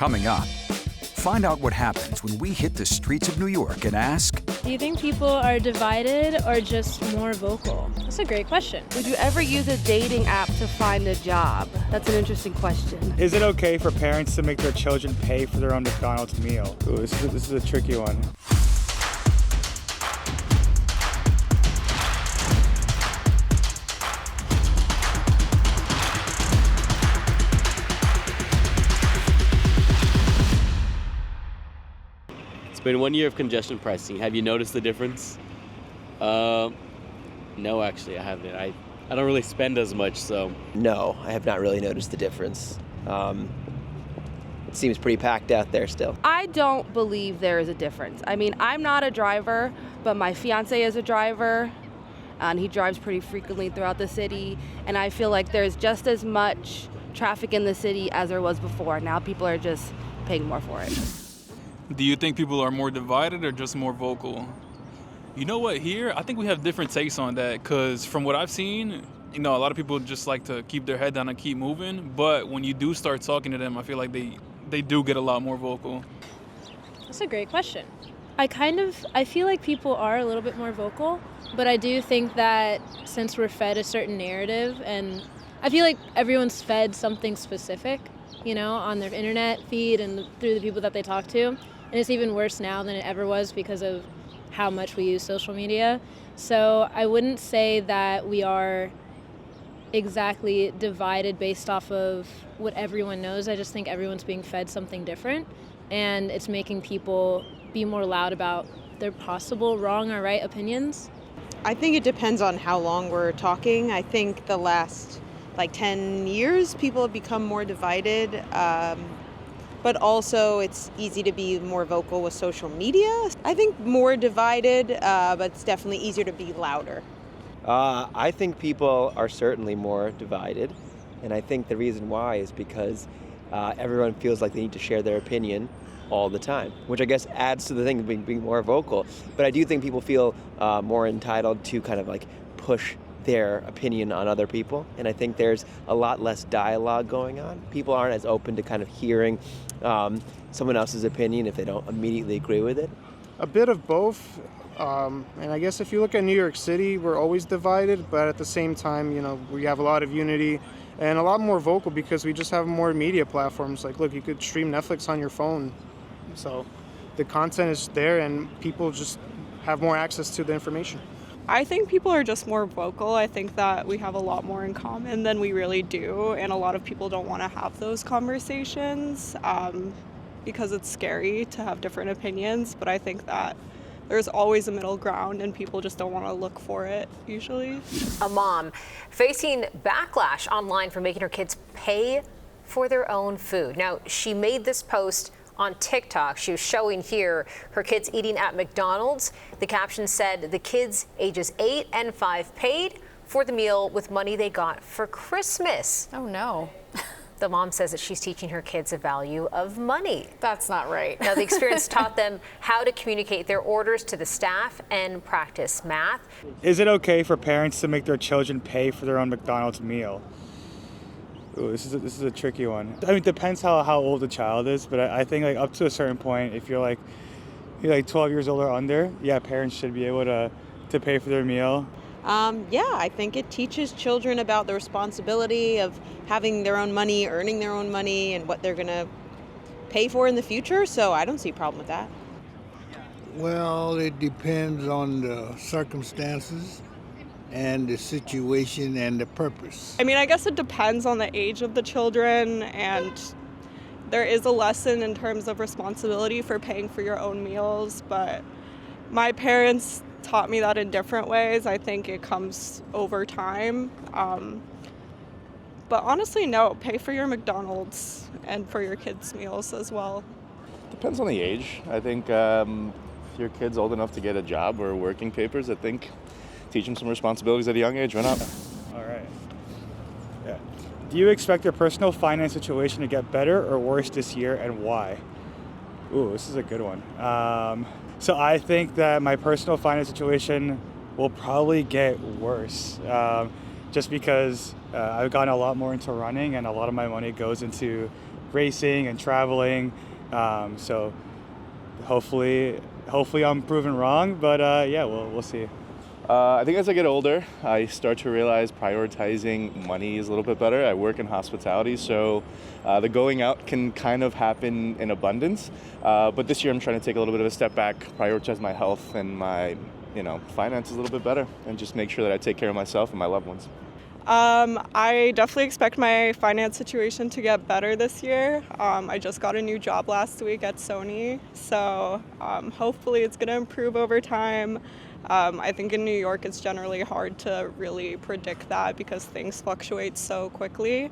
Coming up, find out what happens when we hit the streets of New York and ask, Do you think people are divided or just more vocal? That's a great question. Would you ever use a dating app to find a job? That's an interesting question. Is it okay for parents to make their children pay for their own McDonald's meal? Ooh, this is a tricky one. It's been 1 year of congestion pricing. Have you noticed the difference? No, actually, I haven't. I don't really spend as much, so. No, I have not really noticed the difference. It seems pretty packed out there still. I don't believe there is a difference. I mean, I'm not a driver, but my fiance is a driver, and he drives pretty frequently throughout the city, and I feel like there's just as much traffic in the city as there was before. Now people are just paying more for it. Do you think people are more divided or just more vocal? You know what, here, I think we have different takes on that, because from what I've seen, a lot of people just like to keep their head down and keep moving, but when you do start talking to them, I feel like they do get a lot more vocal. That's a great question. I feel like people are a little bit more vocal, but I do think that since we're fed a certain narrative, and I feel like everyone's fed something specific, on their internet feed and through the people that they talk to. And it's even worse now than it ever was because of how much we use social media. So I wouldn't say that we are exactly divided based off of what everyone knows. I just think everyone's being fed something different, and it's making people be more loud about their possible wrong or right opinions. I think it depends on how long we're talking. I think the last 10 years people have become more divided, but also it's easy to be more vocal with social media. I think more divided, but it's definitely easier to be louder. I think people are certainly more divided, and I think the reason why is because everyone feels like they need to share their opinion all the time, which I guess adds to the thing of being more vocal. But I do think people feel more entitled to kind of push their opinion on other people, and I think there's a lot less dialogue going on. People aren't as open to kind of hearing someone else's opinion if they don't immediately agree with it. A bit of both. And I guess if you look at New York City, we're always divided, but at the same time, we have a lot of unity and a lot more vocal because we just have more media platforms. Look, you could stream Netflix on your phone. So the content is there and people just have more access to the information. I think people are just more vocal. I think that we have a lot more in common than we really do, and a lot of people don't want to have those conversations because it's scary to have different opinions, but I think that there's always a middle ground and people just don't want to look for it usually. A mom facing backlash online for making her kids pay for their own food. Now, she made this post on TikTok. She was showing here her kids eating at McDonald's. The caption said the kids ages 8 and 5 paid for the meal with money they got for Christmas. Oh no. The mom says that she's teaching her kids the value of money. That's not right. Now, the experience taught them how to communicate their orders to the staff and practice math. Is it okay for parents to make their children pay for their own McDonald's meal? Ooh, this is a tricky one. I mean, it depends how old the child is, but I think up to a certain point, if you're 12 years old or under, yeah, parents should be able to pay for their meal. Yeah, I think it teaches children about the responsibility of having their own money, earning their own money, and what they're going to pay for in the future. So I don't see a problem with that. Well, it depends on the circumstances and the situation and the purpose. I mean, I guess it depends on the age of the children, and there is a lesson in terms of responsibility for paying for your own meals, but my parents taught me that in different ways. I think it comes over time. But honestly, no, pay for your McDonald's and for your kids' meals as well. Depends on the age. I think if your kid's old enough to get a job or working papers, I think teach them some responsibilities at a young age. Why not? All right. Yeah. Do you expect your personal finance situation to get better or worse this year, and why? Ooh, this is a good one. So I think that my personal finance situation will probably get worse, just because I've gotten a lot more into running, and a lot of my money goes into racing and traveling. So hopefully I'm proven wrong, but yeah, we'll see. I think as I get older, I start to realize prioritizing money is a little bit better. I work in hospitality, so the going out can kind of happen in abundance. But this year I'm trying to take a little bit of a step back, prioritize my health and my finances a little bit better, and just make sure that I take care of myself and my loved ones. I definitely expect my finance situation to get better this year. I just got a new job last week at Sony, so hopefully it's going to improve over time. I think in New York it's generally hard to really predict that because things fluctuate so quickly.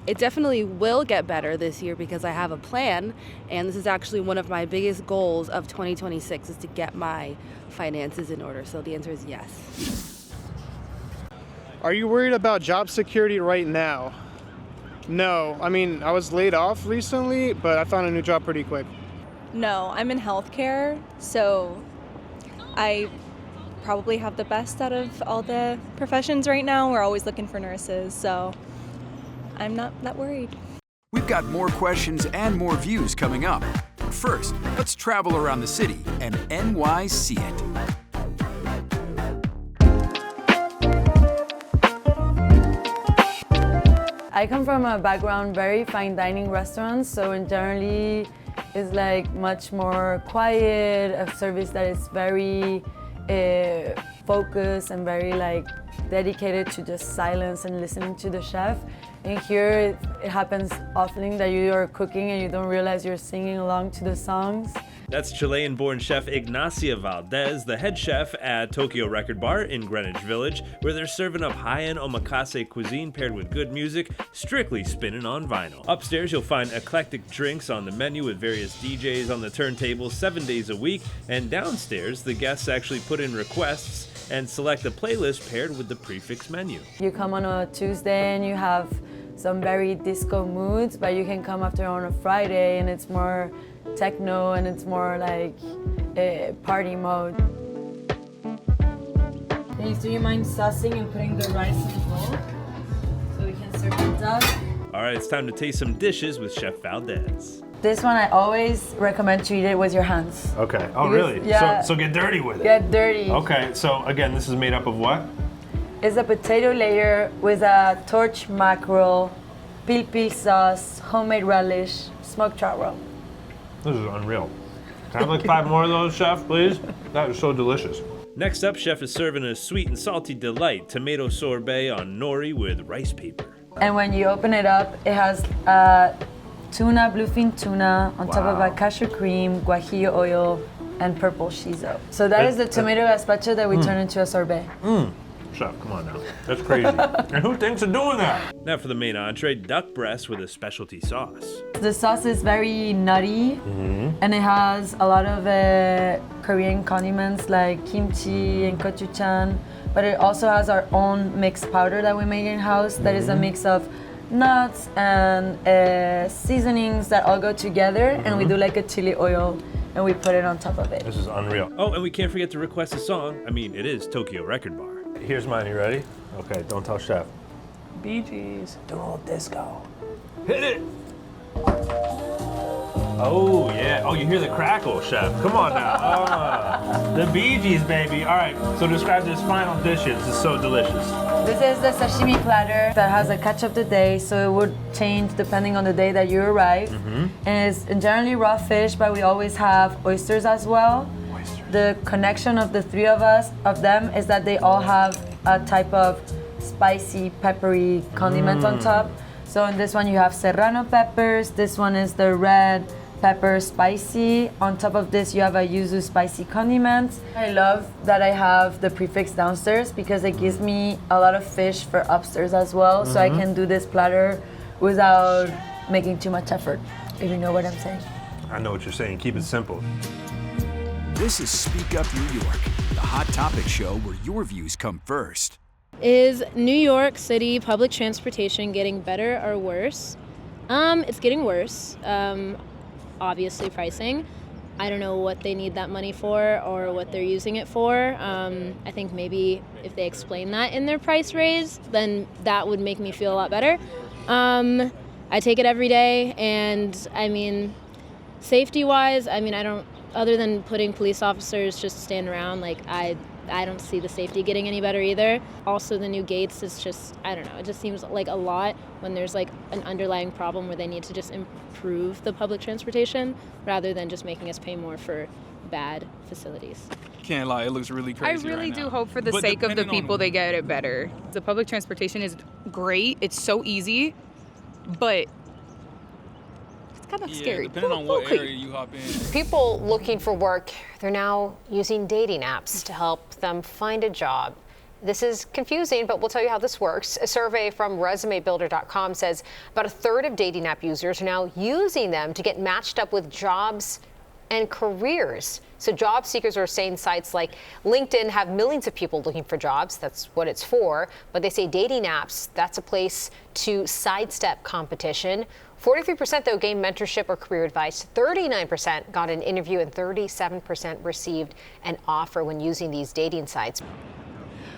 It definitely will get better this year because I have a plan, and this is actually one of my biggest goals of 2026 is to get my finances in order. So the answer is yes. Are you worried about job security right now? No. I mean, I was laid off recently, but I found a new job pretty quick. No, I'm in healthcare, so I probably have the best out of all the professions right now. We're always looking for nurses, so I'm not that worried. We've got more questions and more views coming up. First, let's travel around the city and NYC it. I come from a background very fine dining restaurants, so generally it's like much more quiet, a service that is very focused and very like dedicated to just silence and listening to the chef. And here it happens often that you are cooking and you don't realize you're singing along to the songs. That's Chilean-born chef Ignacia Valdez, the head chef at Tokyo Record Bar in Greenwich Village, where they're serving up high-end omakase cuisine paired with good music, strictly spinning on vinyl. Upstairs, you'll find eclectic drinks on the menu with various DJs on the turntables 7 days a week, and downstairs, the guests actually put in requests and select a playlist paired with the prefix menu. You come on a Tuesday and you have some very disco moods, but you can come after on a Friday and it's more techno and it's more like a party mode. Do you mind saucing and putting the rice in the bowl so we can serve the duck? All right, it's time to taste some dishes with Chef Valdez. This one I always recommend to eat it with your hands. Okay. Oh, Because- really? yeah. So get dirty with it. Get dirty. Okay. So again, this is made up of what? It's a potato layer with a torch mackerel, pil sauce, homemade relish, smoked trout roe. This is unreal. Can I have like 5 more of those, Chef, please? That is so delicious. Next up, Chef is serving a sweet and salty delight, tomato sorbet on nori with rice paper. And when you open it up, it has tuna, bluefin tuna, on top of a cashew cream, guajillo oil, and purple shiso. So that is the tomato gazpacho that we turn into a sorbet. Chef, come on now. That's crazy. And who thinks of doing that? Now for the main entree, duck breast with a specialty sauce. The sauce is very nutty, and it has a lot of Korean condiments like kimchi and gochujang, but it also has our own mixed powder that we make in-house that is a mix of nuts and seasonings that all go together, and we do like a chili oil and we put it on top of it. This is unreal. Oh, and we can't forget to request a song. I mean, it is Tokyo Record Bar. Here's mine, you ready? Okay, don't tell Chef. Bee Gees, do a little disco. Hit it! Oh, yeah. Oh, you hear the crackle, Chef. Come on now. The Bee Gees, baby. All right, so describe this final dish. This is so delicious. This is the sashimi platter that has a catch of the day, so it would change depending on the day that you arrive. And it's generally raw fish, but we always have oysters as well. The connection of the three of them is that they all have a type of spicy, peppery condiment on top. So in this one you have serrano peppers, this one is the red pepper spicy. On top of this you have a yuzu spicy condiment. I love that I have the prefix downstairs because it gives me a lot of fish for upstairs as well, so I can do this platter without making too much effort, if you know what I'm saying. I know what you're saying. Keep it simple. This is Speak Up New York, the hot topic show where your views come first. Is New York City public transportation getting better or worse? It's getting worse. Obviously pricing. I don't know what they need that money for or what they're using it for. I think maybe if they explain that in their price raise, then that would make me feel a lot better. I take it every day, and I mean, safety-wise, I mean, I don't, other than putting police officers just to stand around, like, I don't see the safety getting any better either. Also, the new gates is just, I don't know, it just seems like a lot when there's like an underlying problem where they need to just improve the public transportation rather than just making us pay more for bad facilities. Can't lie, it looks really crazy. I really right do now. hope for the But sake of the depending people on- they get it better. The public transportation is great. It's so easy, but it's kind of Yeah, scary. depending on what area you hop in. People looking for work, they're now using dating apps to help them find a job. This is confusing, but we'll tell you how this works. A survey from resumebuilder.com says about a third of dating app users are now using them to get matched up with jobs and careers. So job seekers are saying sites like LinkedIn have millions of people looking for jobs. That's what it's for. But they say dating apps, that's a place to sidestep competition. 43% though gained mentorship or career advice. 39% got an interview and 37% received an offer when using these dating sites.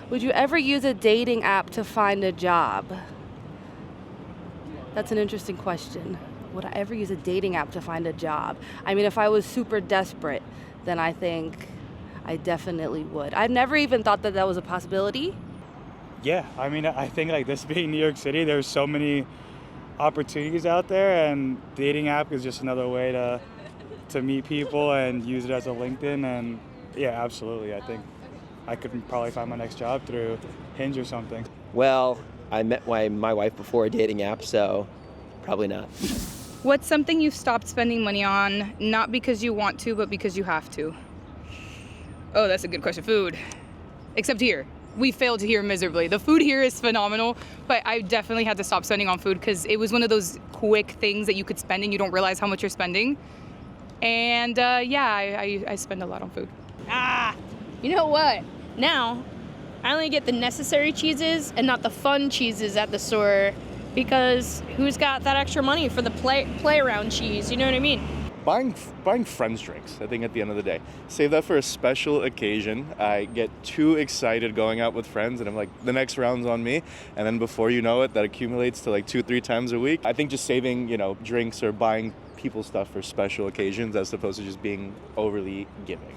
Would you ever use a dating app to find a job? That's an interesting question. Would I ever use a dating app to find a job? I mean, if I was super desperate, then I think I definitely would. I've never even thought that that was a possibility. Yeah, I mean, I think like this being New York City, there's so many opportunities out there, and dating app is just another way to meet people and use it as a LinkedIn. And yeah, absolutely. I think I could probably find my next job through Hinge or something. Well, I met my wife before a dating app, so probably not. What's something you've stopped spending money on, not because you want to, but because you have to? Oh, that's a good question. Food. Except here. We failed here miserably. The food here is phenomenal, but I definitely had to stop spending on food because it was one of those quick things that you could spend and you don't realize how much you're spending. And I spend a lot on food. You know what? Now, I only get the necessary cheeses and not the fun cheeses at the store because who's got that extra money for the play around cheese? You know what I mean? Buying friends drinks, I think at the end of the day. Save that for a special occasion. I get too excited going out with friends and I'm like, the next round's on me. And then before you know it, that accumulates to like 2-3 times a week. I think just saving, drinks or buying people stuff for special occasions as opposed to just being overly giving.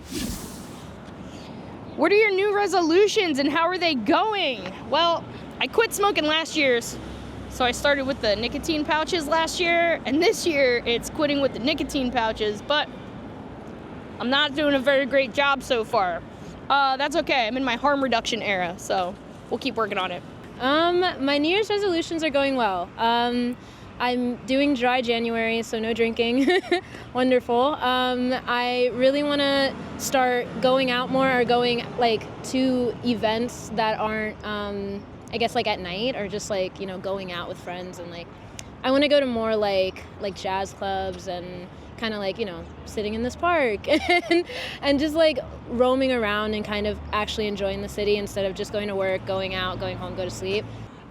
What are your new resolutions and how are they going? Well, I quit smoking last year, so I started with the nicotine pouches last year, and this year it's quitting with the nicotine pouches, but I'm not doing a very great job so far. That's okay, I'm in my harm reduction era, so we'll keep working on it. My New Year's resolutions are going well. I'm doing dry January, so no drinking. Wonderful. I really want to start going out more or going to events that aren't, I guess at night or just going out with friends and I want to go to more like jazz clubs and kind of sitting in this park and just roaming around and kind of actually enjoying the city instead of just going to work, going out, going home, go to sleep.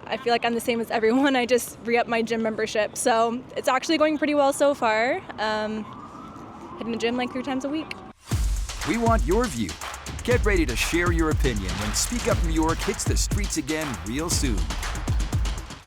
I feel like I'm the same as everyone. I just re-upped my gym membership, so it's actually going pretty well so far. Hitting the gym 3 times a week. We want your view. Get ready to share your opinion when Speak Up New York hits the streets again real soon.